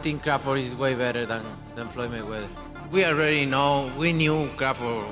think Crawford is way better than Floyd Mayweather. We knew Crawford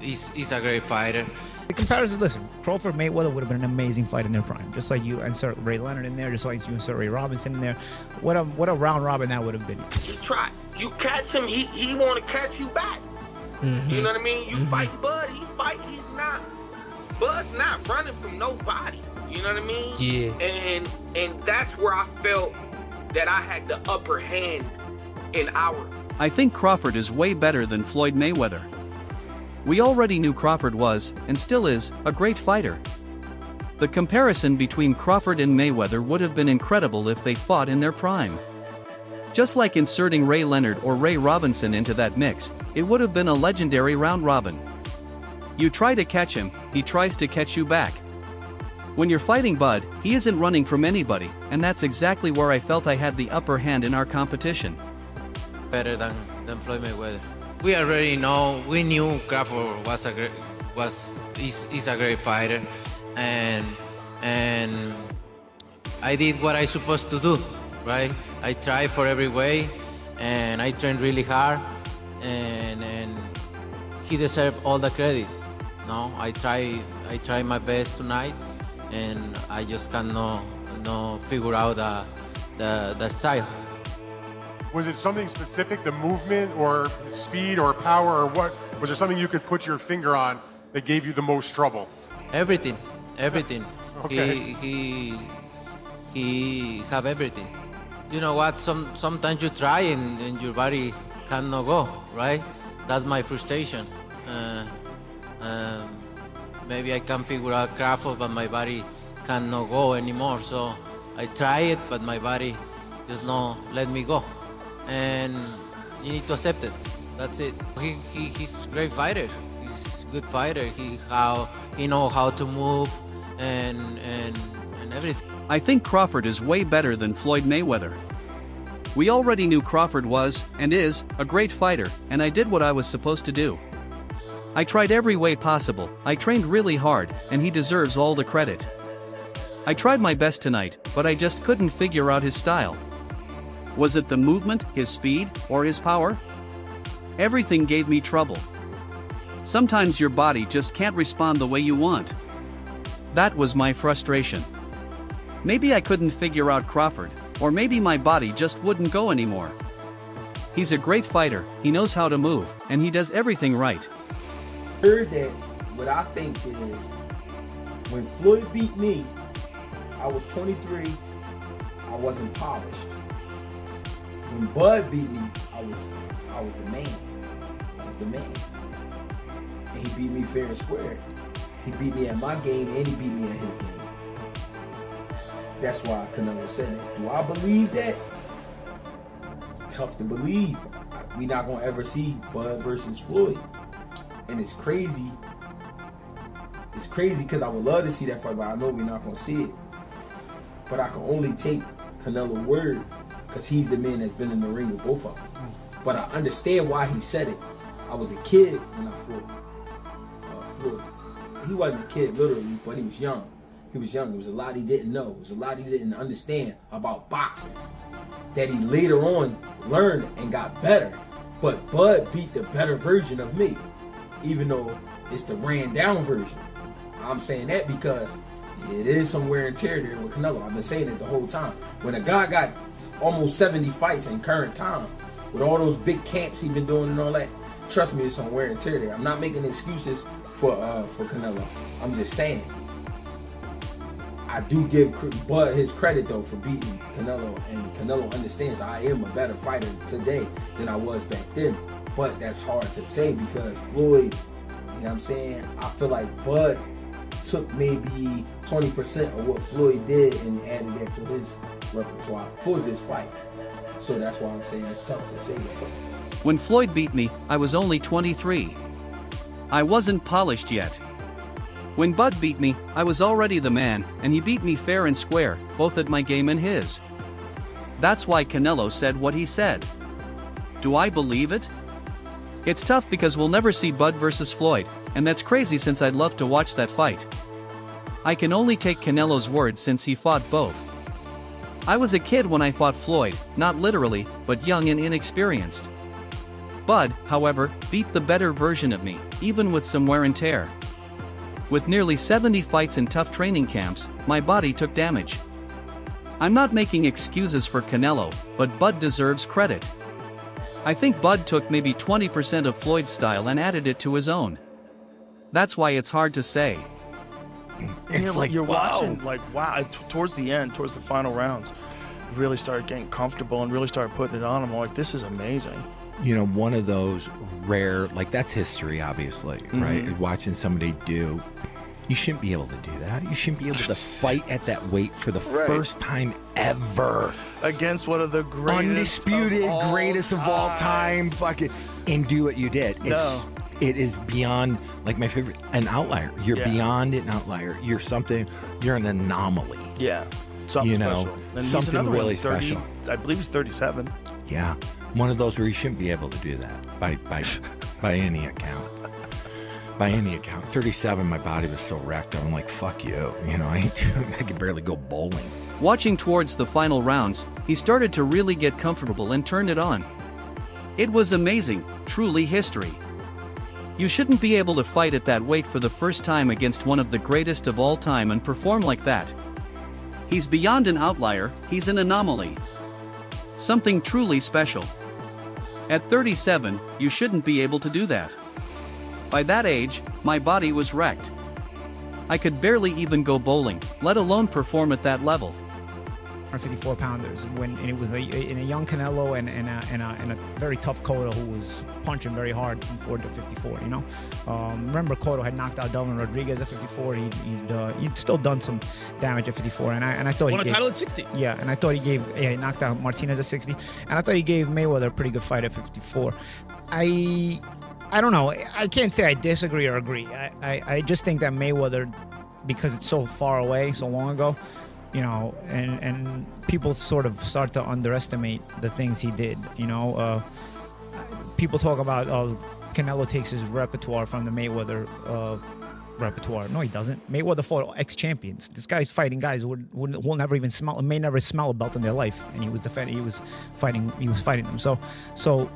is a great fighter. The comparison, listen, Crawford Mayweather would have been an amazing fight in their prime. Just like you insert Ray Leonard in there, just like you insert Ray Robinson in there. What a round robin that would have been. You try. You catch him, he want to catch you back. You know what I mean? You fight Bud, he's not. Bud's not running from nobody. You know what I mean? Yeah. And that's where I felt that I had the upper hand in our. I think Crawford is way better than Floyd Mayweather. We already knew Crawford was, and still is, a great fighter. The comparison between Crawford and Mayweather would have been incredible if they fought in their prime. Just like inserting Ray Leonard or Ray Robinson into that mix, it would have been a legendary round robin. You try to catch him, he tries to catch you back. When you're fighting Bud, he isn't running from anybody, and that's exactly where I felt I had the upper hand in our competition. Better than Floyd Mayweather. We knew Crawford is a great fighter, and I did what I supposed to do, right? I tried for every way, and I trained really hard, and he deserved all the credit. No, I tried my best tonight, and I just cannot figure out the style. Was it something specific, the movement or the speed or power, or what? Was there something you could put your finger on that gave you the most trouble? Everything. Okay. He have everything. You know what? Sometimes you try and your body cannot go, right? That's my frustration. Maybe I can figure out Crawford, but my body cannot go anymore. So I try it, but my body just not let me go. And you need to accept it. That's it. He's a great fighter. He's a good fighter. He know how to move and everything. I think Crawford is way better than Floyd Mayweather. We already knew Crawford was, and is, a great fighter, and I did what I was supposed to do. I tried every way possible, I trained really hard, and he deserves all the credit. I tried my best tonight, but I just couldn't figure out his style. Was it the movement, his speed, or his power? Everything gave me trouble. Sometimes your body just can't respond the way you want. That was my frustration. Maybe I couldn't figure out Crawford, or maybe my body just wouldn't go anymore. He's a great fighter, he knows how to move, and he does everything right. Heard that, what I think is, when Floyd beat me, I was 23, I wasn't polished. When Bud beat me, I was the man. I was the man. And he beat me fair and square. He beat me at my game and he beat me at his game. That's why Canelo said it. Do I believe that? It's tough to believe. We're not gonna ever see Bud versus Floyd. And it's crazy. It's crazy because I would love to see that fight, but I know we're not gonna see it. But I can only take Canelo's word because he's the man that's been in the ring with both of them. But I understand why he said it. I was a kid when I fought Floyd. He wasn't a kid literally, but he was young. He was young. There was a lot he didn't know. There was a lot he didn't understand about boxing that he later on learned and got better. But Bud beat the better version of me, even though it's the ran down version. I'm saying that because it is some wear and tear there with Canelo. I've been saying it the whole time. When a guy got almost 70 fights in current time, with all those big camps he's been doing and all that, trust me, it's some wear and tear there. I'm not making excuses for Canelo. I'm just saying. I do give Bud his credit though for beating Canelo, and Canelo understands I am a better fighter today than I was back then. But that's hard to say because Floyd, you know what I'm saying? I feel like Bud took maybe 20% of what Floyd did and added that to his repertoire for this fight. So that's why I'm saying it's tough to say that. When Floyd beat me, I was only 23. I wasn't polished yet. When Bud beat me, I was already the man, and he beat me fair and square, both at my game and his. That's why Canelo said what he said. Do I believe it? It's tough because we'll never see Bud versus Floyd, and that's crazy since I'd love to watch that fight. I can only take Canelo's word since he fought both. I was a kid when I fought Floyd, not literally, but young and inexperienced. Bud, however, beat the better version of me, even with some wear and tear. With nearly 70 fights and tough training camps, my body took damage. I'm not making excuses for Canelo, but Bud deserves credit. I think Bud took maybe 20% of Floyd's style and added it to his own. That's why it's hard to say. It's like you're watching, like, wow, towards the end, towards the final rounds, really started getting comfortable and really started putting it on him. I'm like, this is amazing. You know, one of those rare, like, that's history, obviously, right? Watching somebody do, you shouldn't be able to do that. You shouldn't be able to fight at that weight for the first time ever. Against one of the greatest, greatest of all time, fucking, and do what you did. It is beyond, like, my favorite, an outlier. You're beyond an outlier. You're an anomaly. Yeah, something special. And something really special. I believe he's 37. Yeah, one of those where you shouldn't be able to do that by any account. By any account. 37, my body was so wrecked. I'm like, fuck you. You know, I could barely go bowling. Watching towards the final rounds, he started to really get comfortable and turned it on. It was amazing, truly history. You shouldn't be able to fight at that weight for the first time against one of the greatest of all time and perform like that. He's beyond an outlier, he's an anomaly. Something truly special. At 37, you shouldn't be able to do that. By that age, my body was wrecked. I could barely even go bowling, let alone perform at that level. 54 pounders when it was in a young Canelo and a very tough Cotto who was punching very hard from 4 to 54. You know, remember Cotto had knocked out Delvin Rodriguez at 54. He'd still done some damage at 54, and I thought won a title at 60. Yeah, and I thought he knocked out Martinez at 60, and I thought he gave Mayweather a pretty good fight at 54. I don't know. I can't say I disagree or agree. I just think that Mayweather, because it's so far away, so long ago, you know, and people sort of start to underestimate the things he did. You know, people talk about Canelo takes his repertoire from the Mayweather repertoire. No, he doesn't. Mayweather fought ex-champions. This guy's fighting guys who will never even smell, may never smell a belt in their life, and he was fighting them. So.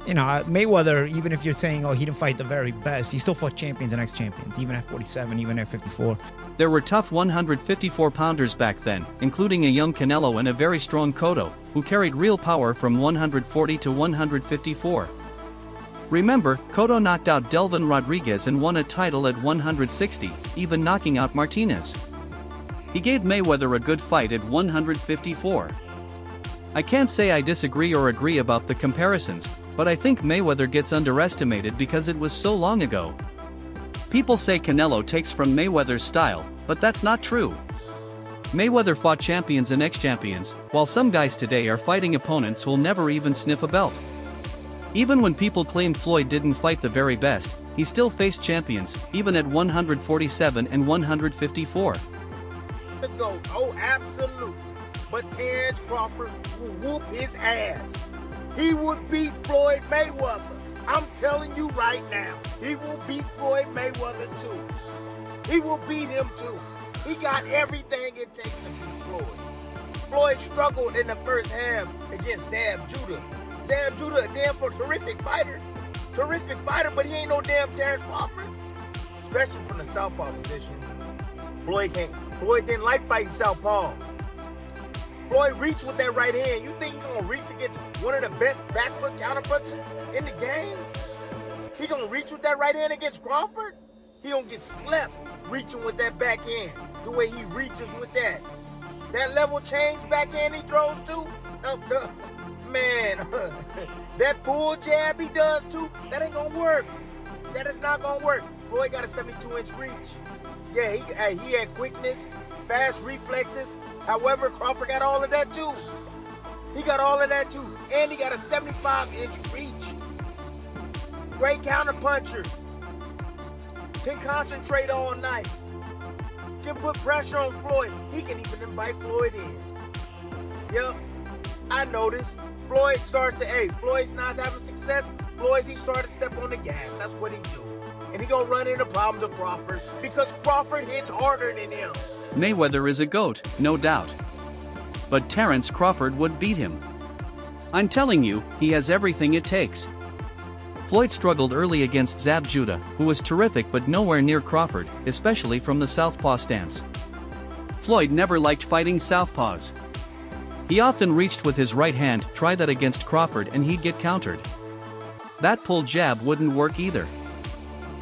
You know, Mayweather, even if you're saying, oh, he didn't fight the very best, he still fought champions and ex-champions, even at 47, even at 54. There were tough 154-pounders back then, including a young Canelo and a very strong Cotto, who carried real power from 140 to 154. Remember, Cotto knocked out Delvin Rodriguez and won a title at 160, even knocking out Martinez. He gave Mayweather a good fight at 154. I can't say I disagree or agree about the comparisons, but I think Mayweather gets underestimated because it was so long ago. People say Canelo takes from Mayweather's style, but that's not true. Mayweather fought champions and ex-champions, while some guys today are fighting opponents who'll never even sniff a belt. Even when people claim Floyd didn't fight the very best, he still faced champions, even at 147 and 154. Oh, absolutely. But Terence Crawford will whoop his ass. He would beat Floyd Mayweather. I'm telling you right now, he will beat Floyd Mayweather too. He will beat him too. He got everything it takes to beat Floyd. Floyd struggled in the first half against Zab Judah. Zab Judah, a damn terrific fighter. Terrific fighter, but he ain't no damn Terence Crawford. Especially from the southpaw position. Floyd didn't like fighting southpaw. Floyd reached with that right hand. You think he's gonna reach against one of the best back foot counterpunchers in the game? He gonna reach with that right hand against Crawford? He gonna get slept reaching with that back hand, the way he reaches with that. That level change back hand he throws too? No, man, that pull jab he does too, that ain't gonna work. That is not gonna work. Floyd got a 72-inch reach. Yeah, he had quickness, fast reflexes. However, Crawford got all of that too. He got all of that too. And he got a 75-inch reach. Great counter puncher. Can concentrate all night. Can put pressure on Floyd. He can even invite Floyd in. Yep, I noticed. Floyd starts to, Floyd's not having success. He started to step on the gas. That's what he do. And he gonna run into problems with Crawford because Crawford hits harder than him. Mayweather is a GOAT, no doubt. but Terence Crawford would beat him. I'm telling you, he has everything it takes. Floyd struggled early against Zab Judah, who was terrific but nowhere near Crawford, especially from the southpaw stance. Floyd never liked fighting southpaws. He often reached with his right hand, try that against Crawford and he'd get countered. That pull jab wouldn't work either.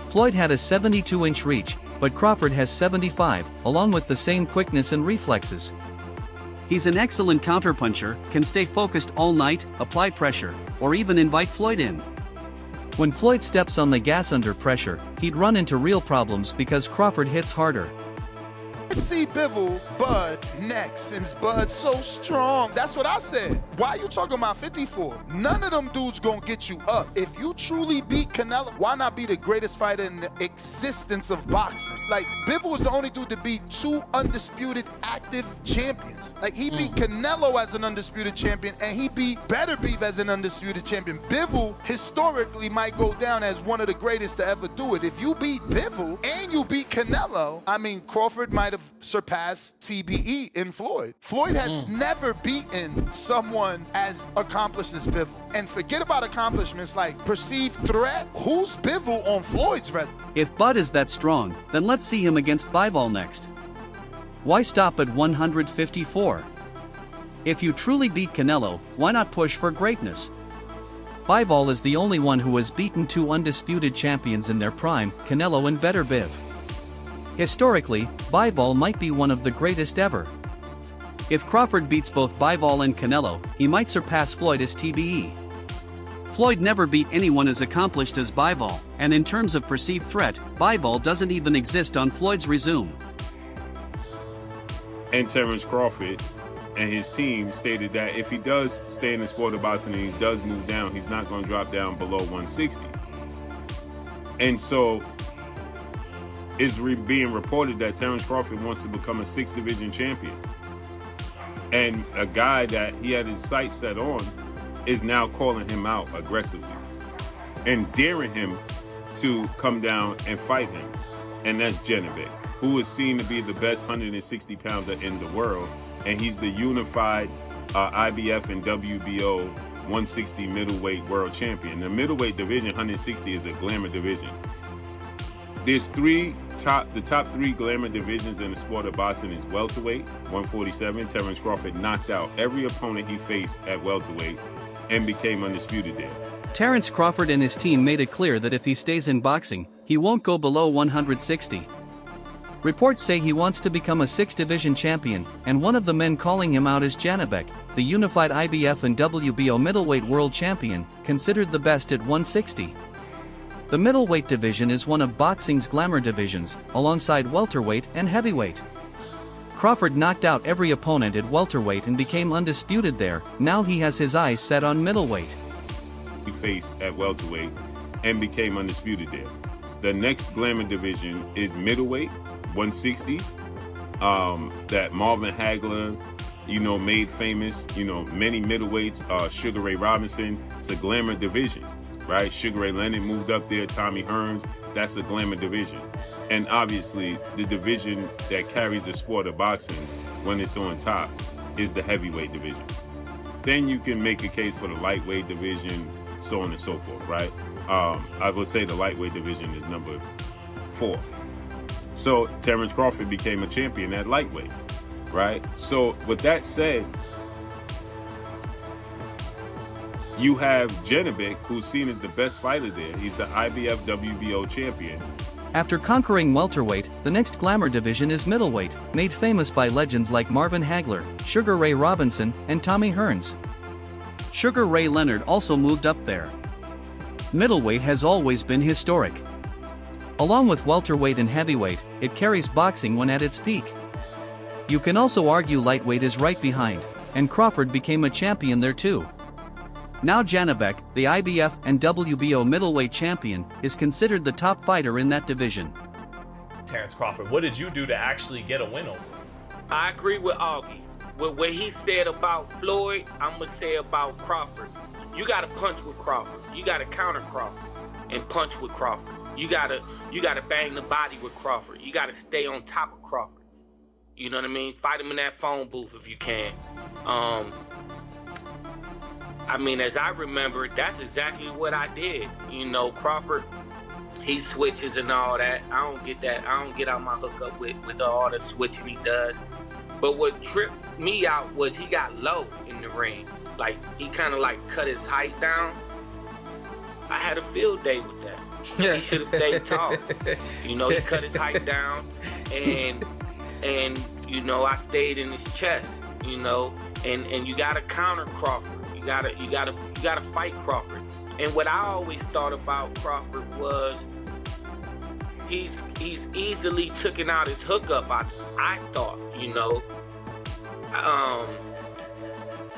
Floyd had a 72-inch reach, but Crawford has 75, along with the same quickness and reflexes. He's an excellent counterpuncher, can stay focused all night, apply pressure, or even invite Floyd in. When Floyd steps on the gas under pressure, he'd run into real problems because Crawford hits harder. Let's see Bivol, Bud, next, since Bud's so strong. That's what I said. Why are you talking about 54? None of them dudes gonna get you up. If you truly beat Canelo, why not be the greatest fighter in the existence of boxing? Like, Bivol is the only dude to beat 2 undisputed active champions. Like, he beat Canelo as an undisputed champion, and he beat Better Beef as an undisputed champion. Bivol, historically, might go down as one of the greatest to ever do it. If you beat Bivol and you beat Canelo, I mean, Crawford might have surpassed TBE in Floyd. Floyd has never beaten someone as accomplished as Bivol. And forget about accomplishments like perceived threat. Who's Bivol on Floyd's resume? If Bud is that strong, then let's see him against Bivol next. Why stop at 154? If you truly beat Canelo, why not push for greatness? Bivol is the only one who has beaten 2 undisputed champions in their prime, Canelo and Better Biv. Historically, Bivol might be one of the greatest ever. If Crawford beats both Bivol and Canelo, he might surpass Floyd as TBE. Floyd never beat anyone as accomplished as Bivol, and in terms of perceived threat, Bivol doesn't even exist on Floyd's resume. And Terence Crawford and his team stated that if he does stay in the sport of boxing and he does move down, he's not going to drop down below 160. And so it's being reported that Terence Crawford wants to become a 6th division champion. And a guy that he had his sights set on is now calling him out aggressively and daring him to come down and fight him. And that's Janibek, who is seen to be the best 160-pounder in the world. And he's the unified IBF and WBO 160 middleweight world champion. The middleweight division, 160, is a glamour division. There's the top 3 glamour divisions in the sport of boxing is welterweight, 147. Terence Crawford knocked out every opponent he faced at welterweight and became undisputed there. Terence Crawford and his team made it clear that if he stays in boxing, he won't go below 160. Reports say he wants to become a 6th division champion, and one of the men calling him out is Janibek, the unified IBF and WBO middleweight world champion, considered the best at 160. The middleweight division is one of boxing's glamour divisions, alongside welterweight and heavyweight. Crawford knocked out every opponent at welterweight and became undisputed there. Now he has his eyes set on middleweight. He faced at welterweight and became undisputed there. The next glamour division is middleweight, 160. That Marvin Hagler, made famous. Many middleweights. Sugar Ray Robinson. It's a glamour division. Right, Sugar Ray Leonard moved up there, Tommy Hearns, that's a glamour division. And obviously, the division that carries the sport of boxing when it's on top is the heavyweight division. Then you can make a case for the lightweight division, so on and so forth, right? I will say the lightweight division is number 4. So Terence Crawford became a champion at lightweight, right? So with that said, you have Janibek, who's seen as the best fighter there. He's the IBF WBO champion. After conquering welterweight, the next glamour division is middleweight, made famous by legends like Marvin Hagler, Sugar Ray Robinson, and Tommy Hearns. Sugar Ray Leonard also moved up there. Middleweight has always been historic. Along with welterweight and heavyweight, it carries boxing when at its peak. You can also argue lightweight is right behind, and Crawford became a champion there too. Now Janibek, the IBF and WBO middleweight champion, is considered the top fighter in that division. Terence Crawford, what did you do to actually get a win over? I agree with Augie. With what he said about Floyd, I'm going to say about Crawford. You got to punch with Crawford. You got to counter Crawford and punch with Crawford. You got to bang the body with Crawford. You got to stay on top of Crawford. You know what I mean? Fight him in that phone booth if you can. I mean, as I remember, that's exactly what I did. You know, Crawford, he switches and all that. I don't get that. I don't get out my hookup with all the switching he does. But what tripped me out was he got low in the ring. Like, he kind of like cut his height down. I had a field day with that. He should have stayed tall. You know, he cut his height down, and you know, I stayed in his chest. You know, and you gotta counter Crawford. You gotta fight Crawford. And what I always thought about Crawford was he's easily taken out his hookup. I thought, you know,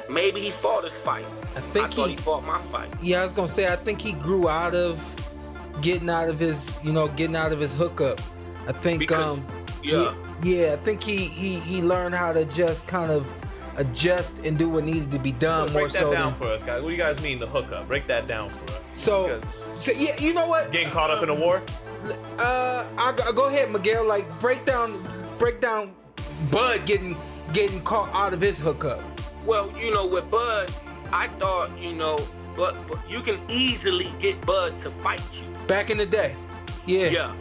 maybe he fought his fight. I thought he fought my fight. Yeah, I was gonna say I think he grew out of getting out of his hookup. I think because, I think he learned how to just kind of adjust and do what needed to be done more so. Break that down for us, guys. What do you guys mean the hookup? Break that down for us. So yeah, you know what? Getting caught up in a war? I'll go ahead, Miguel. Like break down Bud getting caught out of his hookup. Well, you know, with Bud, I thought, you know, but you can easily get Bud to fight you. Back in the day. Yeah.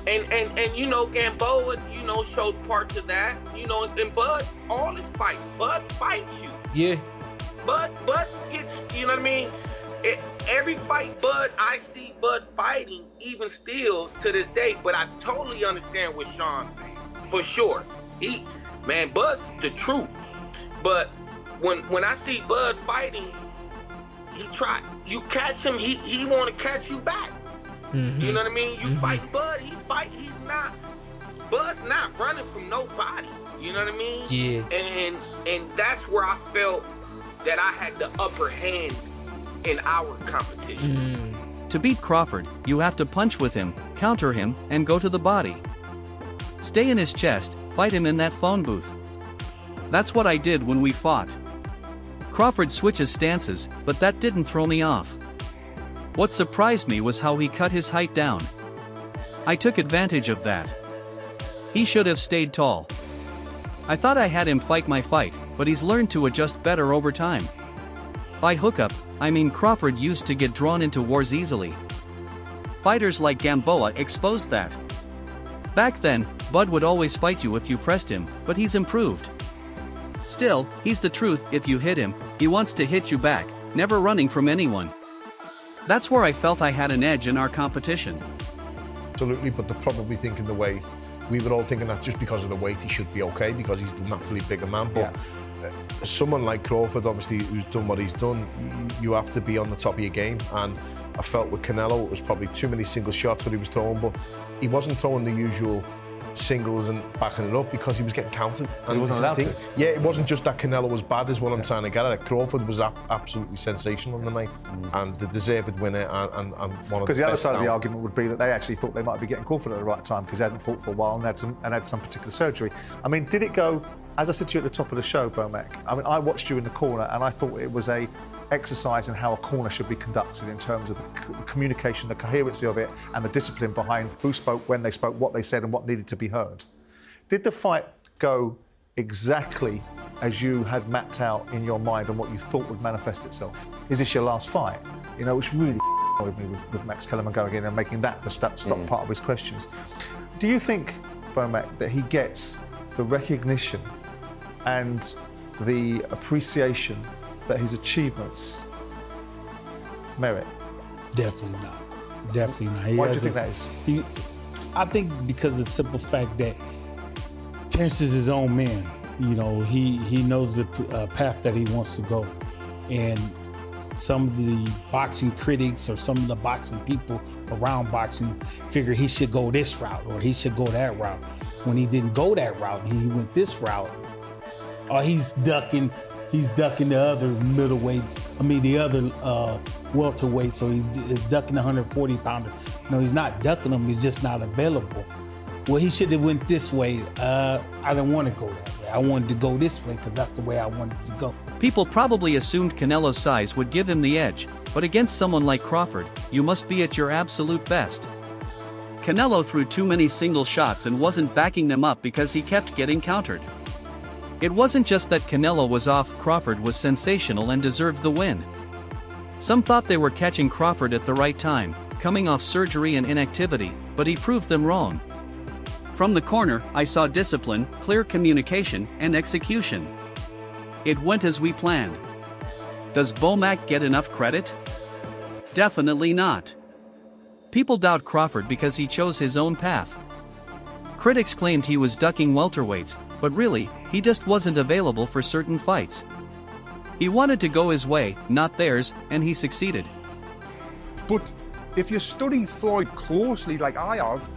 And you know, Gamboa, you know, showed parts of that. You know, and Bud, all his fights, Bud fights you. Yeah. Bud gets, you know what I mean? Every fight I see Bud fighting, even still to this day, but I totally understand what Sean's saying. For sure. Bud's the truth. But when I see Bud fighting, you catch him, he want to catch you back. Mm-hmm. You know what I mean? You fight Bud, Bud's not running from nobody. You know what I mean? Yeah. And that's where I felt that I had the upper hand in our competition. To beat Crawford, you have to punch with him, counter him, and go to the body. Stay in his chest, fight him in that phone booth. That's what I did when we fought. Crawford switches stances, but that didn't throw me off. What surprised me was how he cut his height down. I took advantage of that. He should have stayed tall. I thought I had him fight my fight, but he's learned to adjust better over time. By hookup, I mean Crawford used to get drawn into wars easily. Fighters like Gamboa exposed that. Back then, Bud would always fight you if you pressed him, but he's improved. Still, he's the truth. If you hit him, he wants to hit you back, never running from anyone. That's where I felt I had an edge in our competition. Absolutely, but they're probably thinking the way we were all thinking that just because of the weight he should be okay because he's the naturally bigger man. But someone like Crawford, obviously, who's done what he's done, you have to be on the top of your game. And I felt with Canelo, it was probably too many single shots that he was throwing, but he wasn't throwing the usual singles and backing it up because he was getting counted. And he wasn't allowed to. Yeah, it wasn't just that Canelo was bad is what I'm trying to get at. Crawford was absolutely sensational on the night and the deserved winner and one of the best. Because the other side of the argument would be that they actually thought they might be getting Crawford at the right time because he hadn't fought for a while and had some particular surgery. I mean, did it go, as I said to you at the top of the show, Bomac, I mean, I watched you in the corner and I thought it was a exercise in how a corner should be conducted in terms of the communication, the coherency of it, and the discipline behind who spoke, when they spoke, what they said, and what needed to be heard. Did the fight go exactly as you had mapped out in your mind and what you thought would manifest itself? Is this your last fight? You know, which really annoyed me with Max Kellerman going in and making that the stop part of his questions. Do you think, Bomac, that he gets the recognition and the appreciation that his achievements merit? Definitely not. Definitely not. Why do you think that is? I think because of the simple fact that Terence is his own man. You know, he knows the path that he wants to go. And some of the boxing critics or some of the boxing people around boxing figure he should go this route or he should go that route. When he didn't go that route, he went this route. Or he's ducking the other middleweights. I mean, the other welterweights. So he's ducking the 140-pounder. No, he's not ducking them. He's just not available. Well, he should have went this way. I didn't want to go that way. I wanted to go this way because that's the way I wanted to go. People probably assumed Canelo's size would give him the edge, but against someone like Crawford, you must be at your absolute best. Canelo threw too many single shots and wasn't backing them up because he kept getting countered. It wasn't just that Canelo was off, Crawford was sensational and deserved the win. Some thought they were catching Crawford at the right time, coming off surgery and inactivity, but he proved them wrong. From the corner, I saw discipline, clear communication, and execution. It went as we planned. Does Bomac get enough credit? Definitely not. People doubt Crawford because he chose his own path. Critics claimed he was ducking welterweights, but really, he just wasn't available for certain fights. He wanted to go his way, not theirs, and he succeeded. But if you study Floyd closely like I have,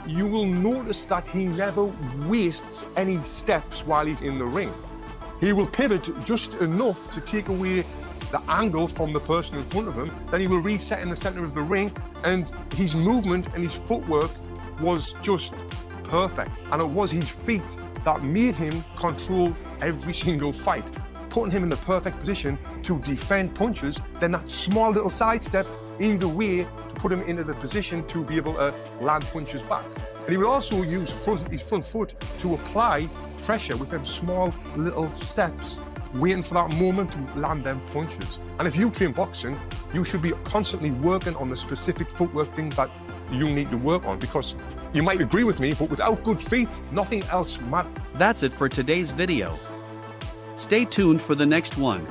you will notice that he never wastes any steps while he's in the ring. He will pivot just enough to take away the angle from the person in front of him, then he will reset in the center of the ring, and his movement and his footwork was just perfect. And it was his feet that made him control every single fight, putting him in the perfect position to defend punches, then that small little sidestep either way to put him into the position to be able to land punches back. And he would also use his front foot to apply pressure with them small little steps, waiting for that moment to land them punches. And if you train boxing, you should be constantly working on the specific footwork things that you need to work on, because you might agree with me, but without good feet, nothing else matters. That's it for today's video. Stay tuned for the next one.